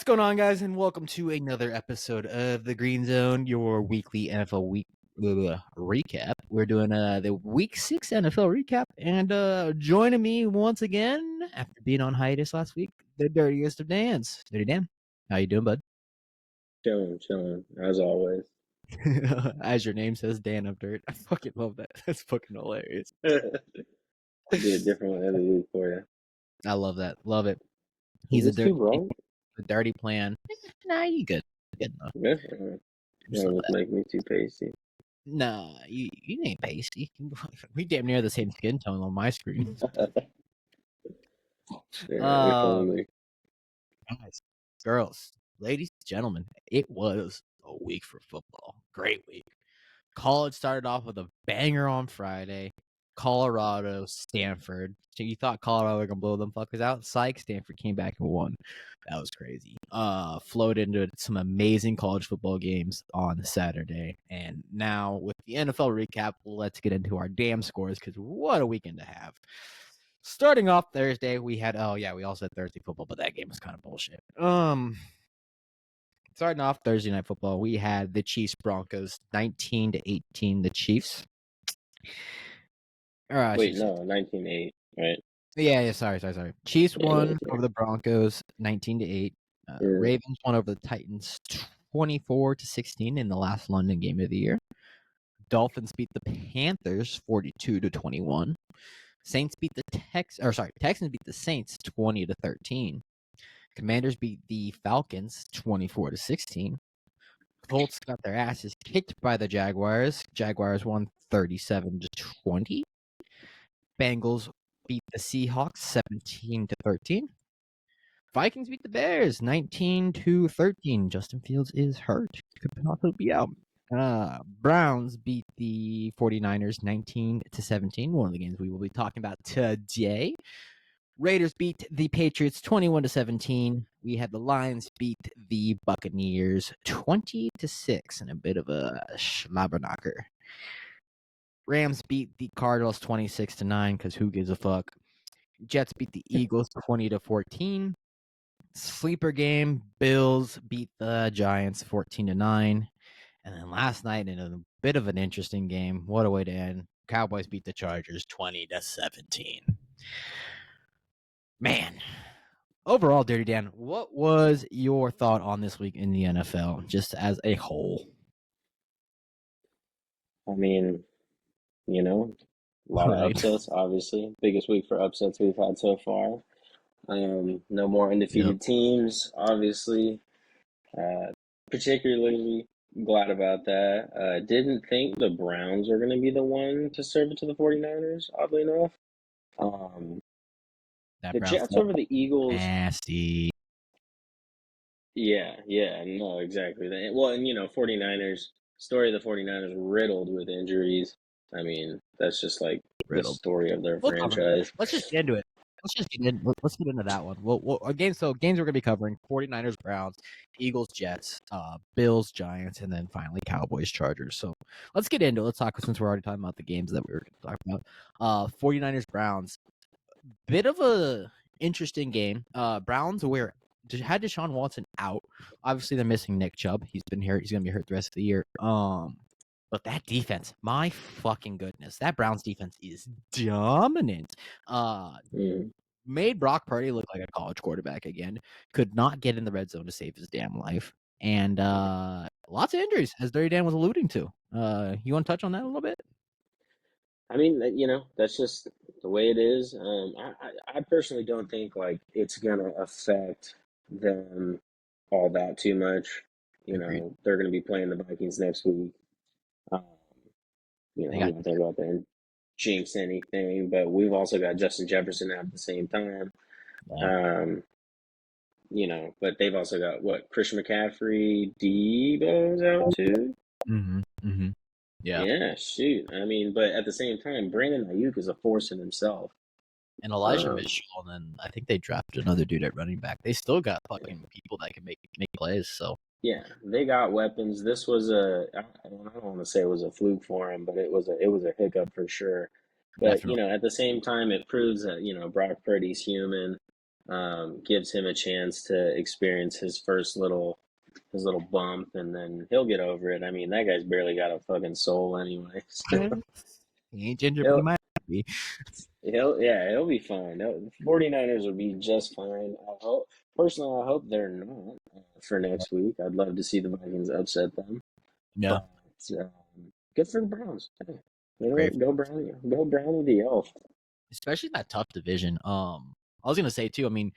going on, guys, and welcome to another episode of the Greenzone, your weekly NFL recap. We're doing the Week 6 NFL recap, and joining me once again after being on hiatus last week, the dirtiest of Dans. Dirty Dan, how you doing, bud? Chilling, as always. As your name says, Dan of Dirt. I fucking love that. That's fucking hilarious. Do a different one every week for you. I love that. Love it. Is this too wrong? A dirty plan. Nah, you good. Good enough. Good. That make me too pasty. Nah, you ain't pasty. We damn near the same skin tone on my screen. Guys, girls, ladies, gentlemen, it was a week for football. Great week. College started off with a banger on Friday. Colorado, Stanford. So you thought Colorado were gonna blow them fuckers out? Psych, Stanford came back and won. That was crazy. Flowed into some amazing college football games on Saturday. And now with the NFL recap, let's get into our damn scores, because what a weekend to have. Starting off Thursday, we had we also had Thursday football, but that game was kind of bullshit. Starting off Thursday night football, we had the Chiefs Broncos 19-18, the Chiefs. Wait, no, 19-8, right? Yeah, sorry. Chiefs won over the Broncos 19-8. Ravens won over the Titans 24-16 in the last London game of the year. Dolphins beat the Panthers 42-21. Texans beat the Saints 20-13. Commanders beat the Falcons 24-16. Colts got their asses kicked by the Jaguars. Jaguars won 37-20. Bengals beat the Seahawks 17-13. Vikings beat the Bears 19-13. Justin Fields is hurt. Could possibly be out. Browns beat the 49ers 19-17. One of the games we will be talking about today. Raiders beat the Patriots 21-17. We had the Lions beat the Buccaneers 20-6 in a bit of a schlabberknocker. Rams beat the Cardinals 26-9, because who gives a fuck. Jets beat the Eagles 20-14. Sleeper game, Bills beat the Giants 14-9. And then last night, in a bit of an interesting game, what a way to end. Cowboys beat the Chargers 20-17. Man, overall, Dirty Dan, what was your thought on this week in the NFL, just as a whole? I mean, a lot of upsets, obviously. Biggest week for upsets we've had so far. No more undefeated teams, obviously. Particularly glad about that. Didn't think the Browns were going to be the one to serve it to the 49ers, oddly enough. The Jets over the Eagles. Nasty. Yeah, no, exactly. Well, and 49ers, story of the 49ers riddled with injuries. I mean, that's just like the story of their franchise. Let's just get into it. Let's get into that one. Games we're going to be covering: 49ers, Browns, Eagles, Jets, Bills, Giants, and then finally Cowboys, Chargers. So let's get into it. Let's talk, since we're already talking about the games that we were going to talk about. 49ers, Browns. Bit of a interesting game. Browns had Deshaun Watson out. Obviously, they're missing Nick Chubb. He's been here. He's going to be hurt the rest of the year. But that defense, my fucking goodness, that Browns defense is dominant. Made Brock Purdy look like a college quarterback again. Could not get in the red zone to save his damn life. And lots of injuries, as Dirty Dan was alluding to. You want to touch on that a little bit? I mean, that's just the way it is. I personally don't think like it's gonna affect them all that too much. Agreed. They're gonna be playing the Vikings next week. I'm not thinking about that and jinx anything, but we've also got Justin Jefferson at the same time. Yeah. But they've also got Christian McCaffrey, Debo's out too. Mm-hmm. Yeah, shoot. I mean, but at the same time, Brandon Ayuk is a force in himself. And Elijah Mitchell, and then I think they drafted another dude at running back. They still got fucking people that can make plays. So yeah, they got weapons. This was I don't want to say it was a fluke for him, but it was a hiccup for sure. But definitely. At the same time, it proves that Brock Purdy's human. gives him a chance to experience his little bump, and then he'll get over it. I mean, that guy's barely got a fucking soul anyway. So He ain't ginger, but he he'll might be. he'll be fine. 49ers will be just fine. Personally, I hope they're not for next week. I'd love to see the Vikings upset them. Yeah. But good for the Browns. Hey, you know Great. what? Go Brownie. Go Brownie the elf. Especially that tough division. I was gonna say too, I mean,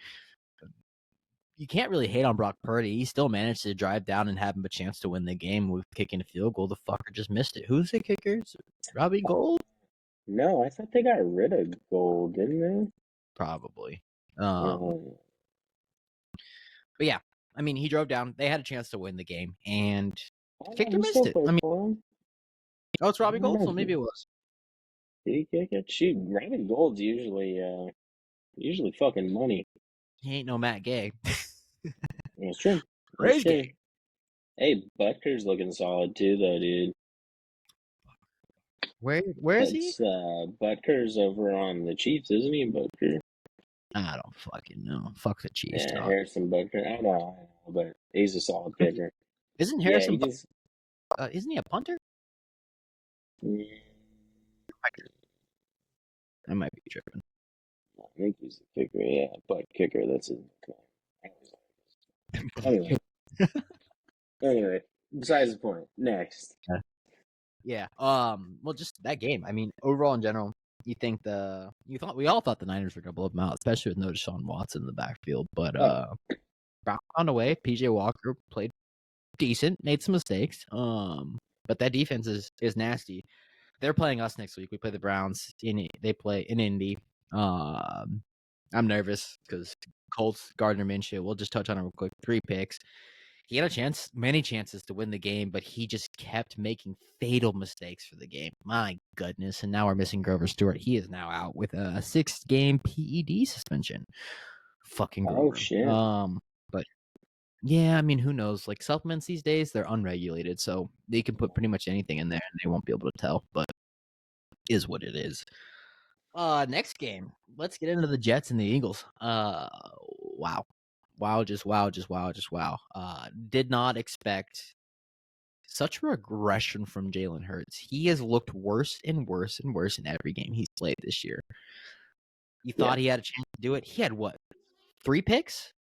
you can't really hate on Brock Purdy. He still managed to drive down and have him a chance to win the game with kicking a field goal. The fucker just missed it. Who's the kickers? Robbie Gold? No, I thought they got rid of Gold, didn't they? Probably. Oh, But yeah, I mean, he drove down. They had a chance to win the game, and kicked or he missed still it. I plays mean, for him. oh, it's I Robbie don't Gold, so know. maybe it was. Did he kick it? Shoot, Robbie Gold's usually fucking money. He ain't no Matt Gay. That's true. That's Praise true. Gay. Hey, Butker's looking solid too, though, dude. Where is he? That's Butker's over on the Chiefs, isn't he, Butker? I don't fucking know. Fuck the Chiefs Yeah, talk. Harrison Butker. I know, but he's a solid kicker. Isn't Yeah, Harrison? he just. Isn't he a punter? Mm, I might be tripping. I think he's a kicker. Yeah, butt kicker. That's his nickname. Anyway, besides the point. Next. Yeah. Well, just that game. I mean, overall in general, we all thought the Niners were gonna blow them out, especially with no Deshaun Watson in the backfield. But Brown found a way. PJ Walker played decent, made some mistakes. But that defense is nasty. They're playing us next week. We play the Browns. They play in Indy. I'm nervous because Colts, Gardner Minshew. We'll just touch on it real quick. 3 picks. He had many chances to win the game, but he just kept making fatal mistakes for the game. My goodness. And now we're missing Grover Stewart. He is now out with a 6-game PED suspension. Fucking Grover. Oh, shit. But yeah, I mean, who knows? Like supplements these days, they're unregulated, so they can put pretty much anything in there and they won't be able to tell, but is what it is. Next game. Let's get into the Jets and the Eagles. Wow. Just wow. Did not expect such regression from Jalen Hurts. He has looked worse and worse and worse in every game he's played this year. You thought he had a chance to do it. He had what? 3 picks?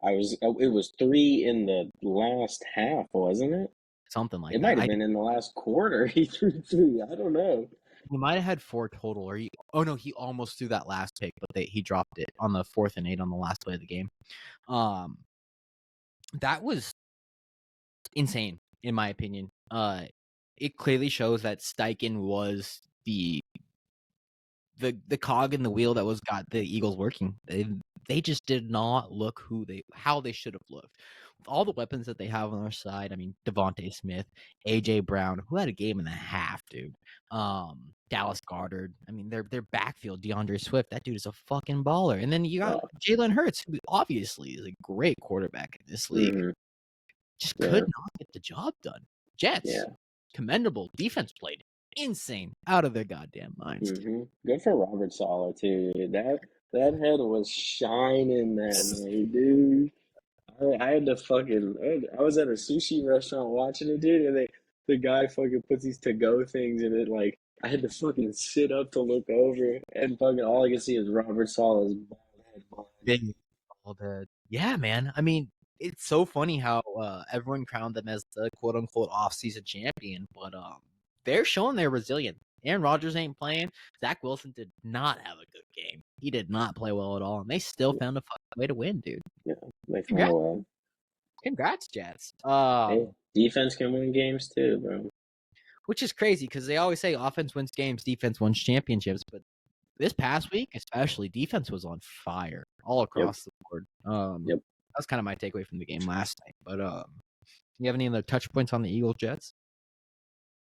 It was 3 in the last half, wasn't it? Something like that. It might have been in the last quarter. He threw 3. I don't know. He might have had 4 total, or he almost threw that last pick, but he dropped it on the 4th and 8 on the last play of the game. That was insane, in my opinion. It clearly shows that Steichen was the cog in the wheel that got the Eagles working. They just did not look how they should have looked. With all the weapons that they have on their side, I mean, Devontae Smith, AJ Brown, who had a game and a half, dude. Dallas Goedert. I mean, their backfield, DeAndre Swift, that dude is a fucking baller. And then you got Jalen Hurts, who obviously is a great quarterback in this league. Mm-hmm. Just could not get the job done. Jets, commendable. Defense played insane, out of their goddamn minds. Mm-hmm. Good for Robert Saleh too. That head was shining that night, dude. I had to I was at a sushi restaurant watching it, dude, and the guy fucking puts these to-go things in it. Like, I had to fucking sit up to look over, and fucking all I could see is Robert Saleh's bald head. Bald head. Yeah, man. I mean, it's so funny how everyone crowned them as the quote-unquote off-season champion, but they're showing they're resilient. Aaron Rodgers ain't playing. Zach Wilson did not have a good game. He did not play well at all, and they still found a way to win, dude. Yeah, they found a way. Congrats, Jets. Hey, defense can win games too, bro. Which is crazy because they always say offense wins games, defense wins championships, but this past week, especially, defense was on fire all across the board. That's kind of my takeaway from the game last night. But you have any other touch points on the Eagles Jets?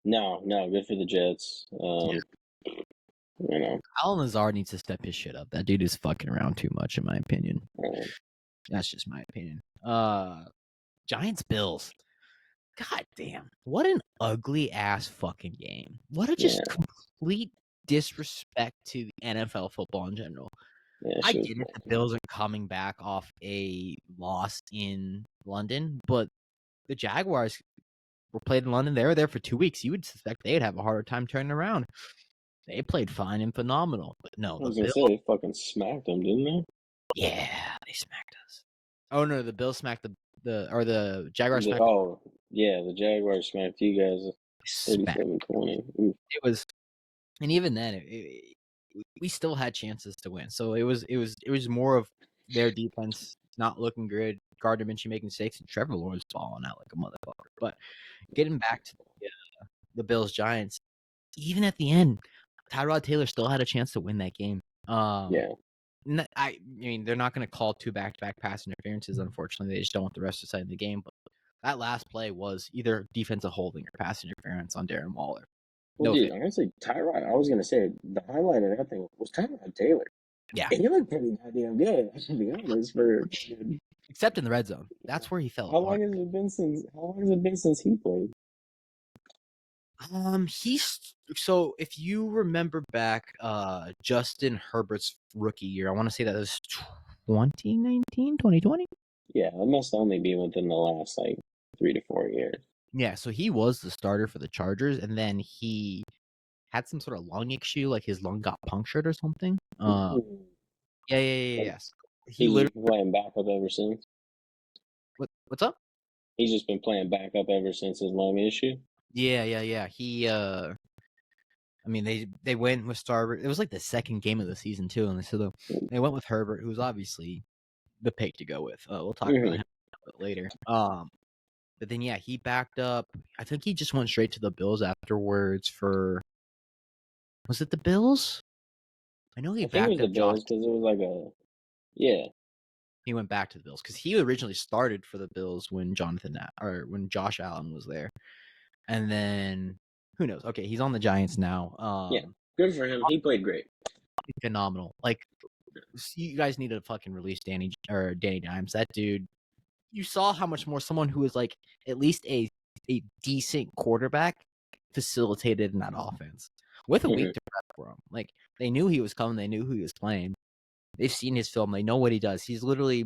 No, good for the Jets. You know, Alan Lazard needs to step his shit up. That dude is fucking around too much, in my opinion. That's just my opinion. Giants Bills. God damn. What an ugly ass fucking game. What a just complete disrespect to NFL football in general. Yeah, I she was get it. The playing. Bills are coming back off a loss in London, but the Jaguars were played in London. They were there for 2 weeks. You would suspect they'd have a harder time turning around. They played fine and phenomenal, but no, I the was gonna Bills. say they fucking smacked them, didn't they? Yeah, they smacked us. Oh no, the Bills smacked the Jaguars smacked Oh, yeah, the Jaguars smacked you guys smacked. 37-20. Ooh. It was, and even then, we still had chances to win. So it was more of their defense not looking good, Gardner Minshew making mistakes, and Trevor Lawrence falling out like a motherfucker. But getting back to the Bills Giants, even at the end, Tyrod Taylor still had a chance to win that game. Yeah. I mean, they're not going to call 2 back-to-back pass interferences. Unfortunately, they just don't want the rest of the side of the game. But that last play was either defensive holding or pass interference on Darren Waller. Well, No dude, offense. honestly, Tyrod, I was gonna say the highlight of that thing was Tyrod Taylor. Yeah, He looked pretty goddamn good, to be honest. except in the red zone. That's where he fell apart. How long has it been since he played? He's so if you remember back, Justin Herbert's rookie year, I want to say that was 2019, 2020. Yeah, it must only be within the last like 3 to 4 years. Yeah, so he was the starter for the Chargers, and then he had some sort of lung issue, like his lung got punctured or something. Ooh. Yes. He He's literally just been playing backup ever since. what's up? He's just been playing backup ever since his lung issue. Yeah. He I mean they went with Starboard. It was like the second game of the season too, and so they went with Herbert, who's obviously the pick to go with. We'll talk about him a bit later. But then yeah, he backed up. I think he just went straight to the Bills afterwards for. Was it the Bills? I know he I think it was backed the up Josh. Bills because it was like yeah. He went back to the Bills because he originally started for the Bills when when Josh Allen was there, and then who knows? Okay, he's on the Giants now. Yeah, good for him. He played great. Phenomenal. Like you guys need to fucking release Danny Dimes. That dude, you saw how much more someone who is like at least a decent quarterback facilitated in that offense with a week to prep for him. Like they knew he was coming, they knew who he was playing. They've seen his film, they know what he does. He's literally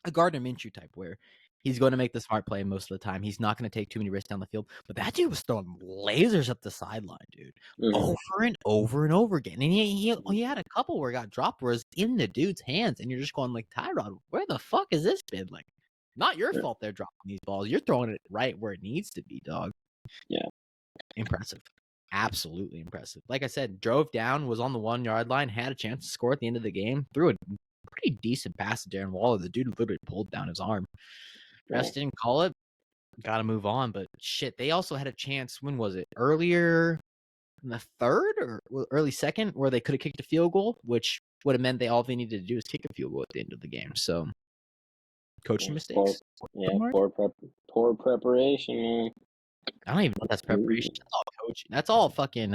a Gardner Minshew type where he's going to make the smart play most of the time. He's not going to take too many risks down the field. But that dude was throwing lasers up the sideline, dude, over and over and over again. And he had a couple where it got dropped where it's in the dude's hands, and you're just going like, Tyrod, where the fuck has this been? Like, not your fault they're dropping these balls. You're throwing it right where it needs to be, dog. Yeah. Impressive. Absolutely impressive. Like I said, drove down, was on the 1-yard line, had a chance to score at the end of the game, threw a pretty decent pass to Darren Waller. The dude literally pulled down his arm. Rest didn't call it. Got to move on. But shit, they also had a chance. When was it? Earlier in the third or early second, where they could have kicked a field goal, which would have meant all they needed to do is kick a field goal at the end of the game. So, coaching mistakes. Poor preparation, man. I don't even know if that's preparation. That's all coaching. That's all fucking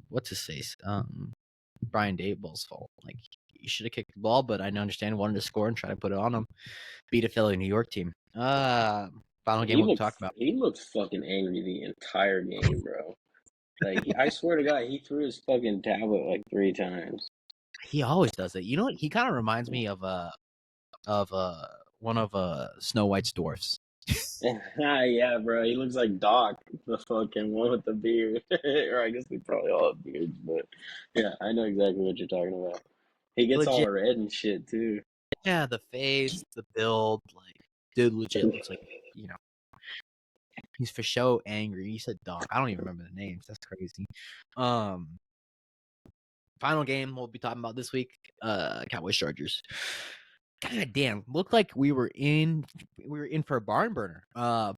what's his face? Brian Daboll's fault. Like you should have kicked the ball, but I understand wanted to score and try to put it on him. Beat a Philly New York team. Final game we'll talk about. He looked fucking angry the entire game, bro. Like I swear to God, he threw his fucking tablet like 3 times. He always does it. You know what? He kind of reminds me of one of Snow White's dwarfs. Yeah, bro. He looks like Doc, the fucking one with the beard. Or I guess they probably all have beards, but yeah, I know exactly what you're talking about. He gets all red and shit too. Yeah, the face, the build, like dude legit looks like, you know. He's for show angry. He said Doc. I don't even remember the names. That's crazy. Final game we'll be talking about this week. Cowboys Chargers. God damn, looked like we were in for a barn burner.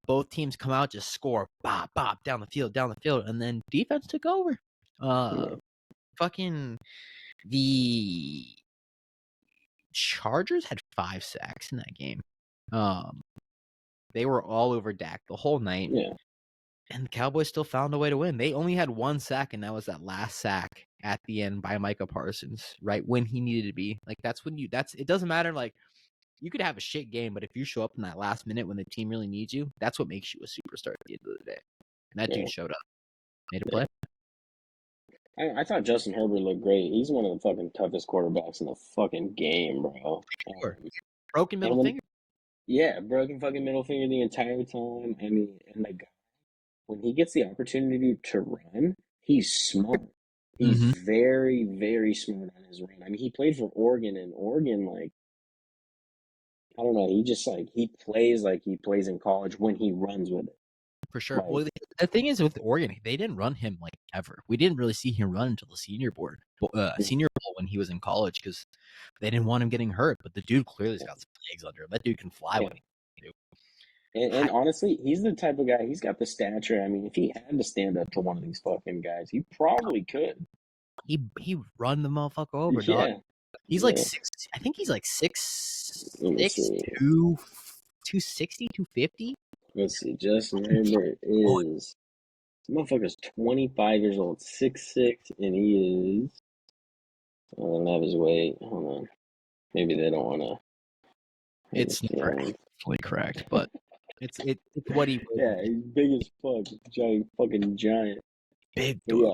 Both teams come out, just score, bop, bop, down the field, and then defense took over. Fucking the Chargers had 5 sacks in that game. They were all over Dak the whole night. Yeah. And the Cowboys still found a way to win. They only had 1 sack, and that was that last sack at the end by Micah Parsons, right when he needed to be. Like it doesn't matter. Like you could have a shit game, but if you show up in that last minute when the team really needs you, that's what makes you a superstar at the end of the day. And that dude showed up, made a play. I thought Justin Herbert looked great. He's one of the fucking toughest quarterbacks in the fucking game, bro. Sure. Broken And middle when finger. yeah, broken fucking middle finger the entire time. I mean, and the guy when he gets the opportunity to run, he's smart. He's Mm-hmm. very, very smart on his run. I mean, he played for Oregon, and Oregon, like, I don't know, he just like he plays in college when he runs with it. For sure. Like, Well, the thing is with Oregon, they didn't run him like ever. We didn't really see him run until the senior bowl when he was in college because they didn't want him getting hurt. But the dude clearly's got some legs under him. That dude can fly yeah. when he can do. And honestly, he's the type of guy, he's got the stature. I mean, if he had to stand up to one of these fucking guys, he probably could. He run the motherfucker over, dog. Yeah. He's like Yeah. 6. I think he's like 6, Let me 6, see. 2, 260, 250. Let's see. Justin Herbert Oh, is, this motherfucker's 25 years old, 6'6", and he is, I don't have his weight. Hold on. Maybe they don't want to it's never understand. fully correct, but it's what he Yeah, would. he's big as fuck. Giant fucking giant. Big But dude.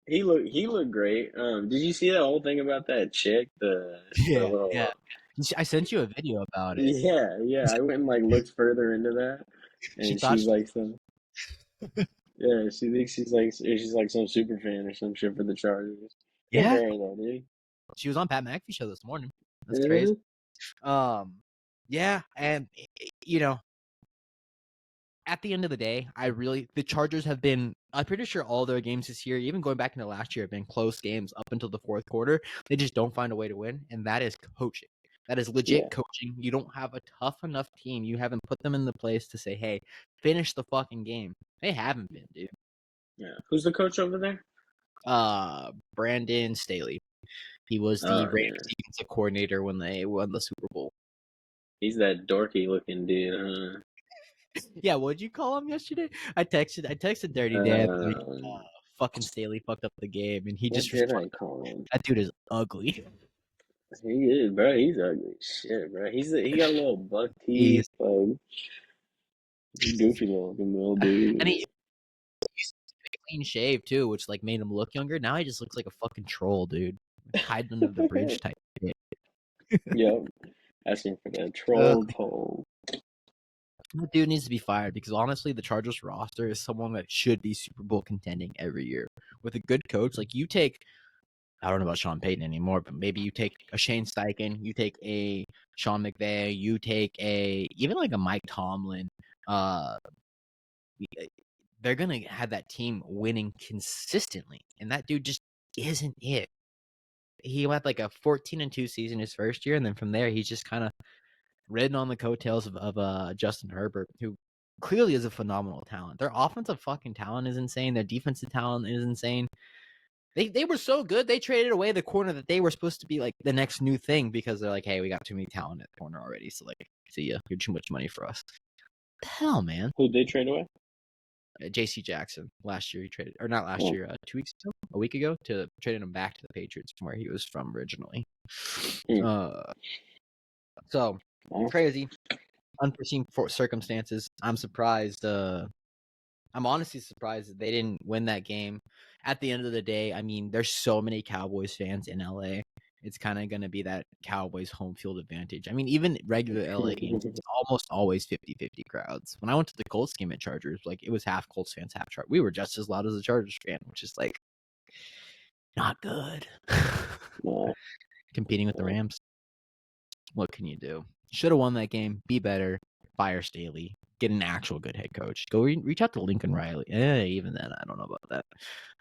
yeah, he looked great. Did you see that whole thing about that chick? The Yeah, little yeah. I sent you a video about it. yeah. I went and like looked further into that, She and thought she's she, like some yeah. She thinks she's like some super fan or some shit for the Chargers. Good for yeah, her though, dude. she was on Pat McAfee show this morning. That's crazy. Uh-huh. Um, yeah, and you know, at the end of the day, the Chargers have been. I'm pretty sure all their games this year, even going back into last year, have been close games up until the fourth quarter. They just don't find a way to win, and that is coaching. That is Yeah, legit coaching. You don't have a tough enough team. You haven't put them in the place to say, "Hey, finish the fucking game." They haven't been, dude. yeah. Who's the coach over there? Brandon Staley. He was the Oh Raiders yeah, defensive coordinator when they won the Super Bowl. he's that dorky looking dude, Yeah, what'd you call him yesterday? I texted Dirty huh? Dan. Fucking Staley fucked up the game, and he What just did responded. I call him? That dude is ugly. He is, bro. He's ugly as shit, bro. He got a little buck teeth, He's like goofy little and dude. he used to be clean shave too, which like made him look younger. Now he just looks like a fucking troll, dude. Hiding under the bridge type shit. Yep, asking for that Uh, troll toll. that dude needs to be fired because honestly, the Chargers roster is someone that should be Super Bowl contending every year with a good coach. Like you take I don't know about Sean Payton anymore, but maybe you take a Shane Steichen, you take a Sean McVay, you take even like a Mike Tomlin. Uh, they're gonna have that team winning consistently, and that dude just isn't it. He had like a 14-2 season his first year, and then from there he's just kind of ridden on the coattails of Justin Herbert, who clearly is a phenomenal talent. Their offensive fucking talent is insane. Their defensive talent is insane. They were so good they traded away the corner that they were supposed to be like the next new thing because they're like, hey, we got too many talent at the corner already. So like, see ya, you're too much money for us. What the hell, man. Who'd they trade away? J.C. Jackson last year he traded, or not last Oh, year, 2 weeks ago, a week ago, to traded him back to the Patriots from where he was from originally. hmm. So Well, crazy, unforeseen circumstances. I'm surprised. I'm honestly surprised that they didn't win that game. At the end of the day, I mean, there's so many Cowboys fans in LA. It's kind of going to be that Cowboys home field advantage. I mean, even regular LA games, it's almost always 50-50 crowds. When I went to the Colts game at Chargers, like it was half Colts fans, half Chargers. We were just as loud as a Chargers fan, which is like not good. no, Competing with the no. Rams. What can you do? Should have won that game. Be better. Fire Staley. Get an actual good head coach. Go reach out to Lincoln Riley. Even then, I don't know about that.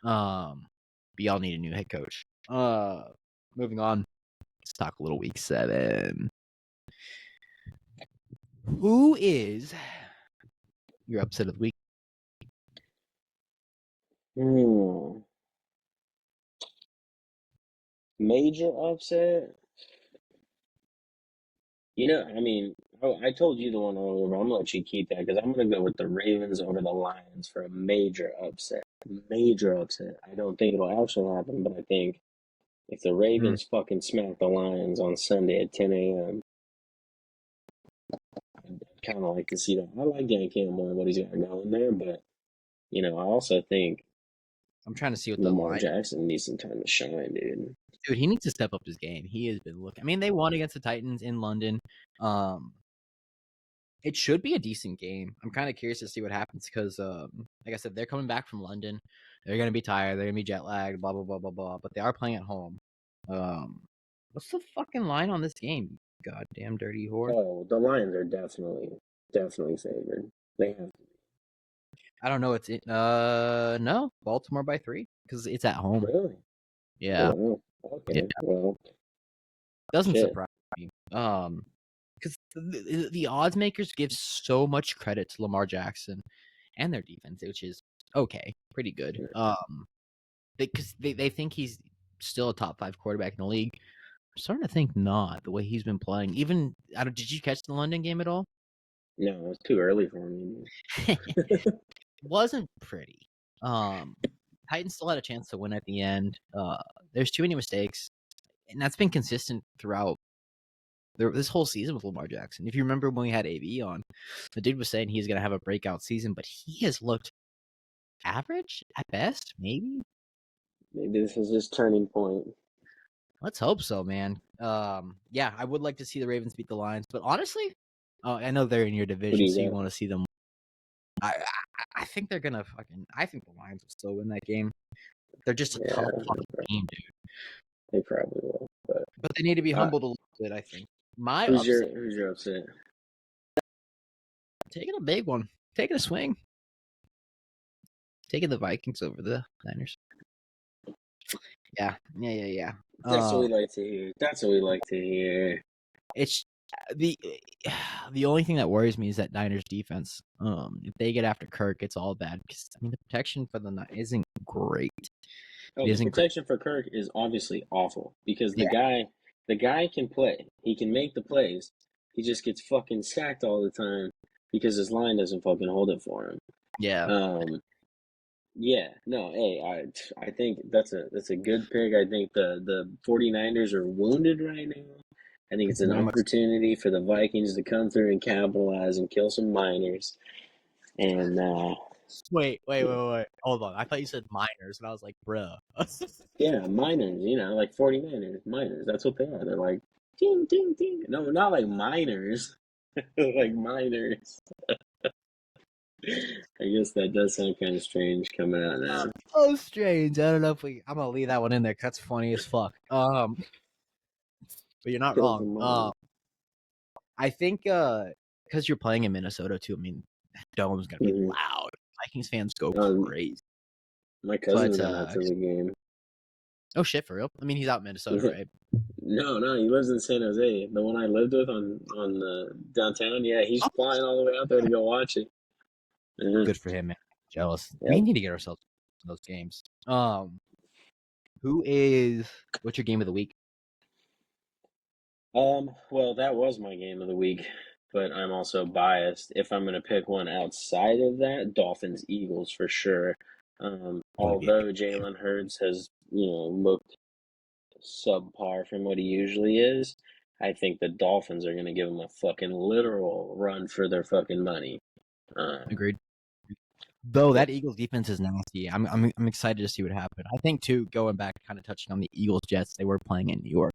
But y'all need a new head coach. Moving on. Let's talk a little week 7. Who is your upset of the week? Hmm. Major upset. I mean, I told you the one earlier, but I'm gonna let you keep that because I'm gonna go with the Ravens over the Lions for a major upset. Major upset. I don't think it'll actually happen, but I think if the Mm. Ravens fucking smack the Lions on Sunday at 10 a.m., I'd kind of like to see that. I like Dan Campbell and what he's got going there, but I also think I'm trying to see what the Lamar line. Jackson needs some time to shine, dude. Dude, he needs to step up his game. He has been looking. I mean, they won against the Titans in London. It should be a decent game. I'm kind of curious to see what happens because, like I said, they're coming back from London. They're gonna be tired. They're gonna be jet lagged. Blah blah blah blah blah. But they are playing at home. What's the fucking line on this game? Goddamn dirty whore. Oh, the Lions are definitely favored. They have to. I don't know. It's no Baltimore by 3 because it's at home. Really? Yeah. Oh, okay. Yeah. Well, Doesn't shit. surprise me. Because the odds makers give so much credit to Lamar Jackson and their defense, which is okay, pretty good. Because they think he's still a top 5 quarterback in the league. I'm starting to think not the way he's been playing. Even did you catch the London game at all? No, it was too early for me. It wasn't pretty. Titans still had a chance to win at the end. There's too many mistakes, and that's been consistent throughout this whole season with Lamar Jackson. If you remember when we had AB on, the dude was saying he's going to have a breakout season, but he has looked average at best, maybe. Maybe this is his turning point. Let's hope so, man. Yeah, I would like to see the Ravens beat the Lions, but honestly, I know they're in your division, so you want to see them. I think they're gonna I think the Lions will still win that game. They're just a tough team, dude. They probably will, but they need to be humbled a little bit. I think. Who's your upset? Taking a big one. Taking a swing. Taking the Vikings over the Niners. Yeah. That's what we like to hear. That's what we like to hear. It's the only thing that worries me is that Niners defense. If they get after Kirk, it's all bad because I mean the protection for the isn't great. Oh, the protection for Kirk is obviously awful because the guy can play. He can make the plays. He just gets fucking sacked all the time because his line doesn't fucking hold it for him. Yeah. Yeah. No, hey, I think that's a good pick. I think the 49ers are wounded right now. I think it's an opportunity for the Vikings to come through and capitalize and kill some miners. And Wait. Hold on. I thought you said miners, and I was like, bruh. Yeah, miners, like 49ers, miners. That's what they are. They're like, ding, ding, ding. No, not like miners. Like miners. I guess that does sound kind of strange coming out now. So strange. I don't know if I'm gonna leave that one in there. That's funny as fuck. But you're not wrong. I think because you're playing in Minnesota too. I mean, that dome's gonna be loud. Vikings fans go crazy. My cousin went out to the game. Oh shit, for real? I mean, he's out in Minnesota, right? No, he lives in San Jose. The one I lived with on downtown. Yeah, he's flying all the way out there to go watch it. Good for him, man. Jealous. Yep. We need to get ourselves in those games. What's your game of the week? Well, that was my game of the week, but I'm also biased. If I'm gonna pick one outside of that, Dolphins Eagles for sure. Although Jalen Hurts has, looked subpar from what he usually is, I think the Dolphins are gonna give him a fucking literal run for their fucking money. Agreed. Though that Eagles defense is nasty, I'm excited to see what happens. I think too, going back, kind of touching on the Eagles Jets, they were playing in New York.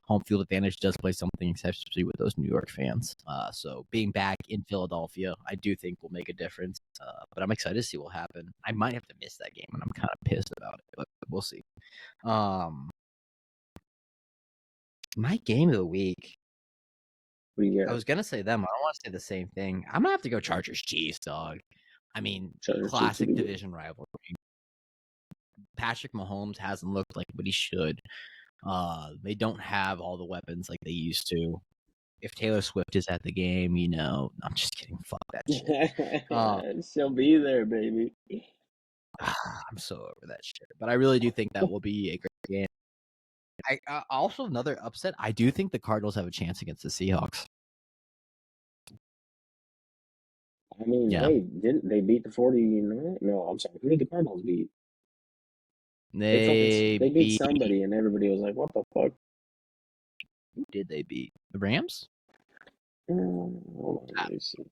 Home field advantage does play something, especially with those New York fans. So being back in Philadelphia, I do think will make a difference. But I'm excited to see what will happen. I might have to miss that game, and I'm kind of pissed about it, but we'll see. My game of the week. I was gonna say them. I don't want to say the same thing. I'm gonna have to go Chargers Chiefs, dog. I mean, classic division rivalry. Patrick Mahomes hasn't looked like what he should. They don't have all the weapons like they used to. If Taylor Swift is at the game, I'm just kidding. Fuck that shit. She'll be there, baby. I'm so over that shit. But I really do think that will be a great game. Also, another upset. I do think the Cardinals have a chance against the Seahawks. I mean, hey, didn't they beat the 49? No, I'm sorry. Who did the Cardinals beat? They beat somebody, and everybody was like, "What the fuck?" Who did they beat? The Rams? Hold on, let me see.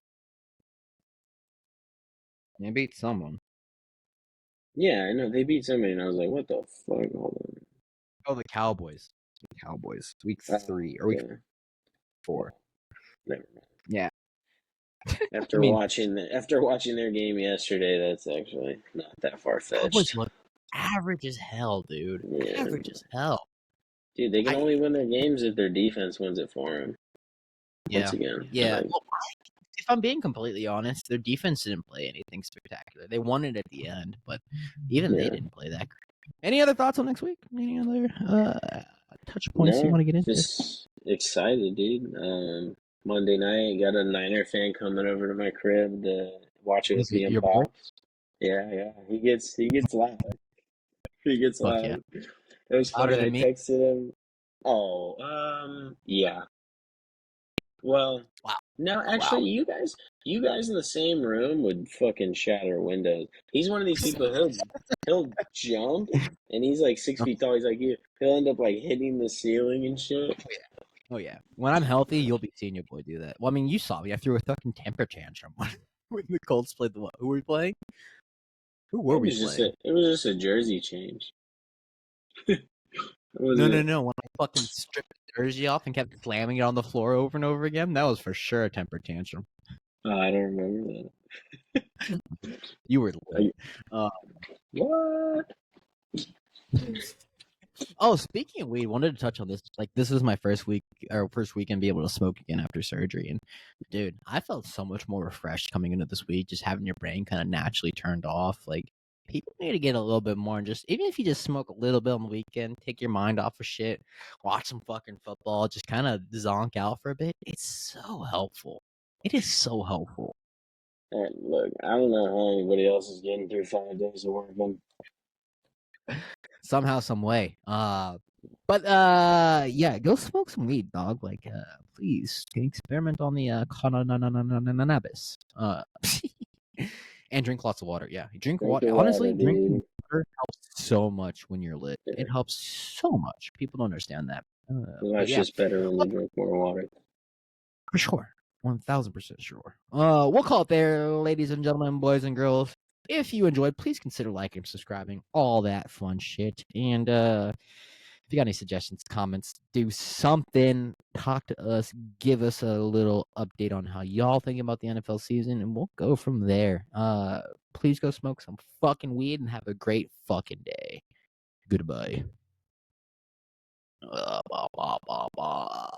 They beat someone. Yeah, I know they beat somebody, and I was like, "What the fuck?" Hold on. Oh, the Cowboys. Week 3 or week Okay. 4. Well, never mind. Yeah. I After mean, watching their game yesterday, that's actually not that far Cowboys fetched. look average as hell, dude. Yeah, Average as hell. dude, they can I only win their games if their defense wins it for them. Once yeah. again, Yeah. like, Well, if I'm being completely honest, their defense didn't play anything spectacular. They won it at the end, but even they yeah, didn't play that great. Any other thoughts on next week? Any other touch points you no, want to get into? just excited, dude. Monday night, got a Niner fan coming over to my crib to watch it with Was me it and your boy? Pops. Yeah, yeah, he gets loud. He gets Fuck yeah. loud. It was Louder funny. I than me? texted him. Oh, yeah. Well, Wow. no, Wow. actually, you guys in the same room would fucking shatter windows. He's one of these people. He'll jump, and he's like 6 feet tall. He's like you. He'll end up like hitting the ceiling and shit. Oh yeah. When I'm healthy, you'll be seeing your boy do that. Well, I mean, you saw me. I threw a fucking temper tantrum when the Colts played the what? Who were we playing? Who were It we was just playing? a jersey change. It No, no, wasn't. no. When I fucking stripped the jersey off and kept slamming it on the floor over and over again, that was for sure a temper tantrum. I don't remember You were lit. that. What? Oh, speaking of weed, wanted to touch on this. Like, this is my first week or first weekend be able to smoke again after surgery, and dude, I felt so much more refreshed coming into this week. Just having your brain kind of naturally turned off. Like, people need to get a little bit more, and just even if you just smoke a little bit on the weekend, take your mind off of shit, watch some fucking football, just kind of zonk out for a bit. It's so helpful. It is so helpful. Look, I don't know how anybody else is getting through 5 days of working. Somehow, some way. But yeah, go smoke some weed, dog. Like, please experiment on the cannabis. And drink lots of water. Yeah, drink Drink water. your water, Honestly, drinking dude. water helps so much when you're lit. Yeah. It helps so much. People don't understand that. But Life's yeah, just better when you drink more water. for sure. 1000% sure. We'll call it there, ladies and gentlemen, boys and girls. If you enjoyed, please consider liking and subscribing, all that fun shit. And if you got any suggestions, comments, do something. Talk to us. Give us a little update on how y'all think about the NFL season, and we'll go from there. Please go smoke some fucking weed and have a great fucking day. Goodbye. Bah, bah, bah, bah.